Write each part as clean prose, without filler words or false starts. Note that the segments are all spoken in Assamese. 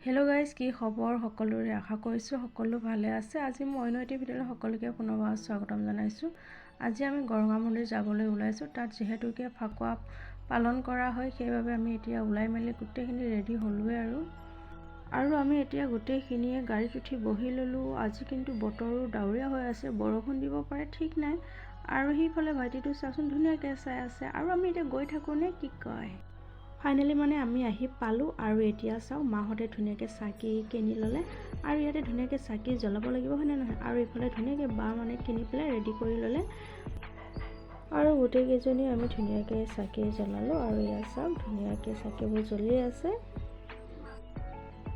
হেল্ল' গাইজ, কি খবৰ সকলোৰে? আশা কৰিছোঁ সকলো ভালে আছে। আজি মই অন্য এটি ভিডিঅ'লৈ সকলোকে পুনৰবাৰ স্বাগতম জনাইছোঁ। আজি আমি গৰঙা মন্দিৰ যাবলৈ ওলাইছোঁ। তাত যিহেতুকে ফাকুৱা পালন কৰা হয়, সেইবাবে আমি এতিয়া ওলাই মেলি গোটেইখিনি ৰেডি হ'লোৱে আৰু আমি এতিয়া গোটেইখিনিয়ে গাড়ীত উঠি বহি ল'লোঁ। আজি কিন্তু বতৰো ডাৱৰীয়া হৈ আছে, বৰষুণ দিব পাৰে ঠিক নাই। আৰু সেইফালে ভাইটিটো চাচোন ধুনীয়াকৈ চাই আছে আৰু আমি এতিয়া গৈ থাকোঁ নে কি কয়। ফাইনেলি আমি আহি পালোঁ আৰু এতিয়া চাওঁ মাহঁতে ধুনীয়াকৈ চাকি কিনি ল'লে আৰু ইয়াতে ধুনীয়াকৈ চাকি জ্বলাব লাগিব, হয়নে নহয়? আৰু এইফালে ধুনীয়াকৈ বা কিনি পেলাই ৰেডি কৰি ল'লে আৰু গোটেইকেইজনী আমি ধুনীয়াকৈ চাকি জ্বলালোঁ আৰু ইয়াত চাওঁ ধুনীয়াকৈ চাকিবোৰ জ্বলি আছে।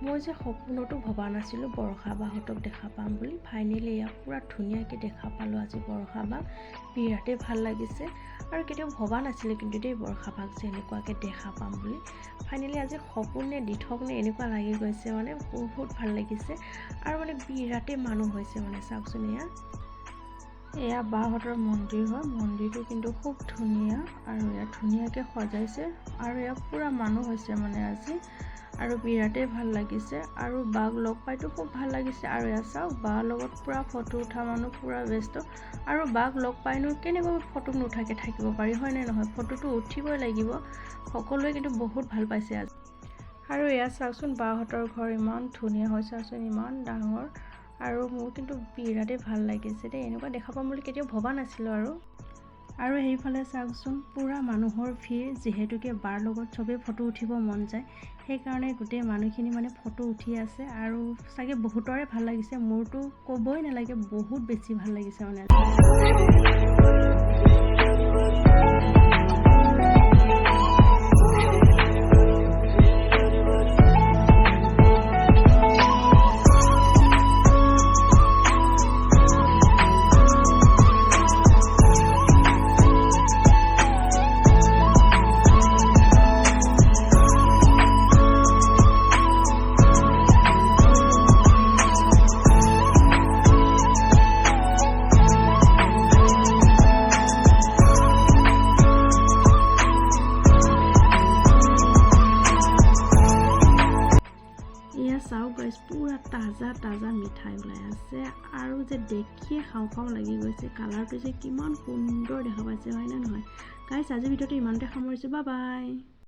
মই যে সপোনতো ভবা নাছিলোঁ বৰষা বাহঁতক দেখা পাম বুলি। ফাইনেলি ইয়াক পূৰা ধুনীয়াকৈ দেখা পালোঁ আজি বৰষা বাক। বিৰাটেই ভাল লাগিছে আৰু কেতিয়াও ভবা নাছিলোঁ কিন্তু দেই বৰষা বাক যে এনেকুৱাকৈ দেখা পাম বুলি। ফাইনেলি আজি সপোনে দিঠক নে এনেকুৱা লাগি গৈছে, বহুত ভাল লাগিছে আৰু বিৰাটেই মানুহ হৈছে চাওকচোন। এয়া বাহঁতৰ মন্দিৰ হয়, মন্দিৰটো কিন্তু খুব ধুনীয়া আৰু ইয়াত ধুনীয়াকৈ সজাইছে আৰু ইয়াত পূৰা মানুহ হৈছে আজি আৰু বিৰাটেই ভাল লাগিছে আৰু বাক লগ পাইতো খুব ভাল লাগিছে। আৰু ইয়াত চাওক বাৰ লগত পূৰা ফটো উঠা মানুহ পূৰা ব্যস্ত আৰু বাক লগ পাইনো কেনেকৈ ফটো নুঠাকৈ থাকিব পাৰি, হয়নে নহয়? ফটোটো উঠিবই লাগিব। সকলোৱে কিন্তু বহুত ভাল পাইছে আজি। আৰু ইয়াত চাওকচোন বাহঁতৰ ঘৰ ইমান ধুনীয়া হৈ চাওকচোন, ইমান ডাঙৰ আৰু মোৰ কিন্তু বিৰাটেই ভাল লাগিছে দেই। এনেকুৱা দেখা পাম বুলি কেতিয়াও ভবা নাছিলোঁ আৰু সেইফালে চাওকচোন পূৰা মানুহৰ ভিৰ, যিহেতুকে বাৰ লগত চবেই ফটো উঠিব মন যায়, সেইকাৰণে গোটেই মানুহখিনি ফটো উঠি আছে আৰু চাগে বহুতৰে ভাল লাগিছে। মোৰতো ক'বই নালাগে, বহুত বেছি ভাল লাগিছে চাওক গাইজ, পূৰা তাজা তাজা মিঠাই ওলাই আছে আৰু যে দেখিয়ে খাওঁ খাওঁ লাগি গৈছে। কালাৰটো যে কিমান সুন্দৰ দেখা পাইছে, হয়নে নহয়? গাইজ, আজিৰ ভিডিঅ'টো ইমানতে সামৰিছোঁ। Bye bye.